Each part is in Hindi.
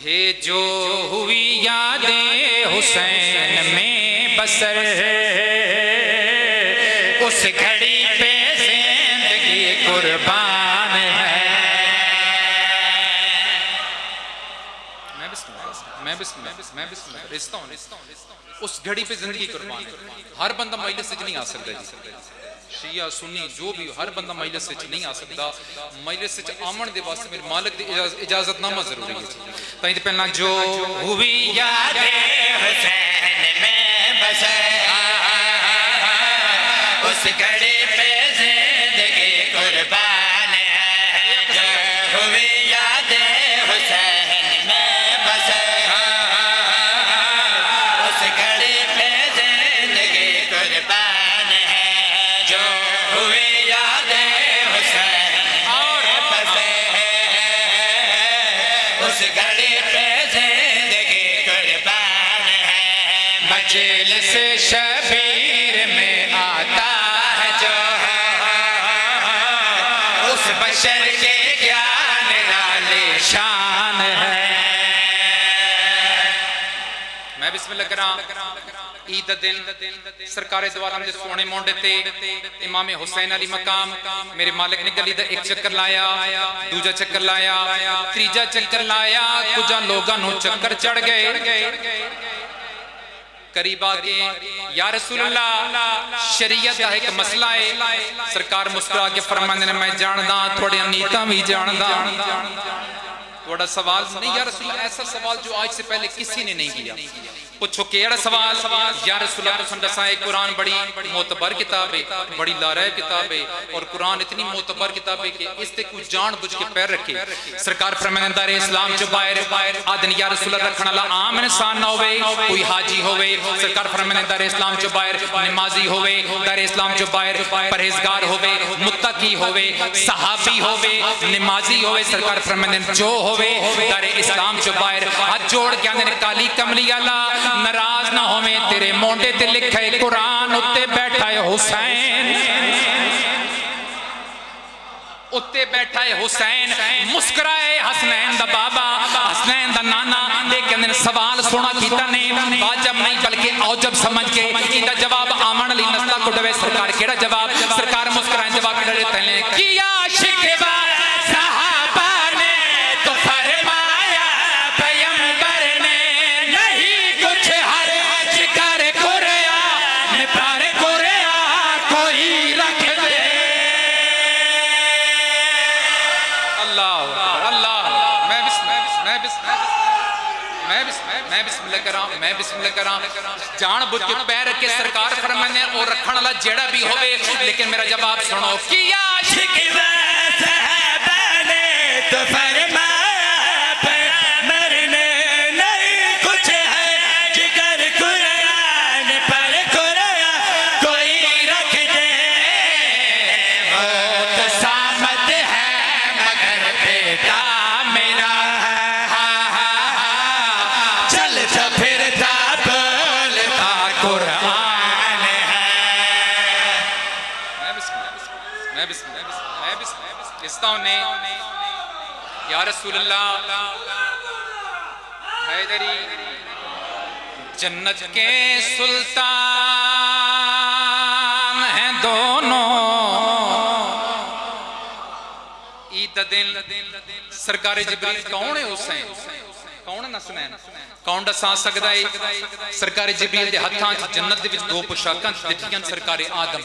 हे जो हुई यादें हुसैन में बसर, उस घड़ी पे जिंदगी कुर्बान है। मैं रिश्ता हूं, उस घड़ी पे जिंदगी कुर्बान है। हर बंदा मजलिस से नहीं आ सकता जी, शिया सुन्नी जो भी हर बंदा मजलिस से नहीं आ सकता। मजलिस से आमन दे वास्ते मेरे मालिक दी इजाजतनामा जरूरी है। ताई ते पहला जो हुई यादें हुसैन में बसर, उस घड़ी पे जिंदगी कुर्बान है। जो हुई यादें हुसैन में बसर, उस घड़ी पे जिंदगी कुर्बान है। जो हुई यादें हुसैन और बसर, उस घड़ी पे जिंदगी कुर्बान है। मजलिस शबीर में आता है जो, उस बशर के ज्ञान नाले शान है। मैं बिस्मिल्लाह करा। ईद दिन सरकारे दो आलम दे सोने मोंडे ते इमाम हुसैन अली मकाम मेरे मालिक ने गली दा एक चक्कर लाया, दूजा चक्कर लाया, तीजा चक्कर लाया। कुछ लोगों नूं चक्कर चढ़ गए। करीब आके या रसूल अल्लाह शरीयत का एक मसला है। सरकार मुस्कुरा के फरमांदे ने मैं जानदा थोड़े नीतां भी जानदा, थोड़ा सवाल नहीं या रसूल अल्लाह, ऐसा सवाल जो आज से पहले किसी ने नहीं किया। पूछो केड़ा सवाल? या रसूल अल्लाह तुसीं दस्सां कुरान बड़ी मोतबर किताब है, बड़ी लारैब किताब है, और कुरान इतनी मोतबर किताब है कि इस ते कोई जान बुझ के पैर रखे। सरकार फरमांदे दारे इस्लाम चो बाहर आदन या रसूल अल्लाह रखण वाला आम इंसान ना होवे, कोई हाजी होवे। सरकार फरमांदे दारे इस्लाम चो बाहर नमाजी होवे, दारे इस्लाम चो बाहर परहेजगार होवे, मुत्तकी होवे, सहाबी होवे, नमाजी होवे। सरकार फरमांदे जो होवे दारे इस्लाम चो बाहर हाथ जोड़ के आंदे काली कमली वाला नाराज ना होवे, तेरे मोंडे ते लिखा है कुरान उत्ते बैठा है हुसैन, उत्ते बैठा है हुसैन। मुस्कुराए हसनैन दा बाबा, हसनैन दा नाना। लेकिन सवाल सोना कीता ने वाजब नहीं बल्कि औजब समझ के इंदा जवाब आमन अली नस्ता को दवे। सरकार केड़ा जवाब? सरकार मुस्कुराए जवाब दे तने किया शिकवा सहाबा ने तो फरमाया पैगंबर ने नहीं कुछ हर्ज कर कुरान पर कुरान कोई रख दे। अल्लाह अल्लाह। मैं बिस्मिल्लाह करा जान बुझ के पैर के सरकार फरमाने और रखने वाला जेड़ा भी होवे। लेकिन मेरा जवाब सुनो किया शिकवा सहाबा ने तो फरमाया पैगंबर ने नहीं कुछ है जिगर कुरान पर कुरान कोई रख दे। मौत सामत है मगर बेटा मेरा चलता फिरता बोलता कुरान है। मैं किस्ता ने या रसूल अल्लाह हैदरी जन्नत के सुल्तान हैं दोनों। ईद दिन सरकार जिब्रील कौन है हुसैन? कौन ना सुनैन? कौन दसा सकदा है? सरकार जिब्रील दे हत्थां च जन्नत दे विच दो पोशाकां दित्तियां। सरकार आदम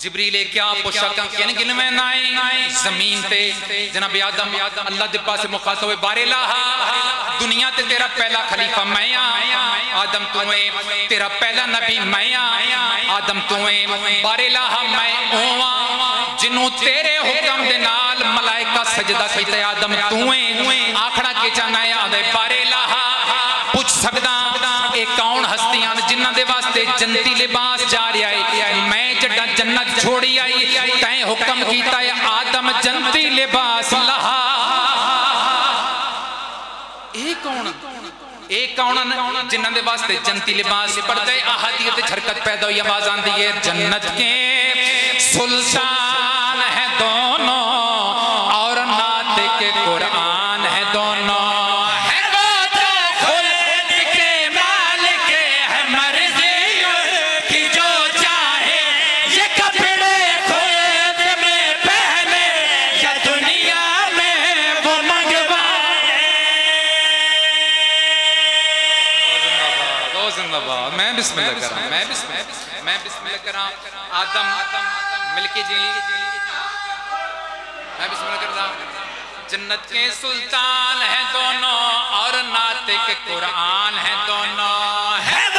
जिब्रील क्या पोशाकां किन गिनवे नाए जमीन ते जनाब आदम अल्लाह दे पास मुखातब हुए बारे लाहा दुनिया ते तेरा पहला खलीफा मैं आदम तू है, तेरा पहला नबी मैं आदम तू है, बारे लाहा मैं ओवा जिन्हों तेरे हुक्म दे नाल मलाइका सजदा कीता आदम तू है। आखड़ा के चाहना है आदे बारे लाहा पूछ सकदा ए कौन हस्तियां जिन्हां दे वास्ते जन्नती लिबास जा रहा है। मैं जड्डा जन्नत छोड़ी आई तैं हुक्म कीता है आदम जन्नती लिबास लहा। ए कौन जिन्हां दे वास्ते जन्नती लिबास पड़दा है। आहदियत झरकत पैदा हुई आवाज आंदी है जन्नत के सुल्तान है दोनों और नातिक कुरान है दोनों है। जिंदाबाद। मैं बिस्मिल्लाह करा, मैं बिस्मिल्लाह करा। आदम मिलके जी, मैं बिस्मिल्लाह करदा। जन्नत के सुल्तान हैं दोनों और नातिक कुरान हैं दोनों। है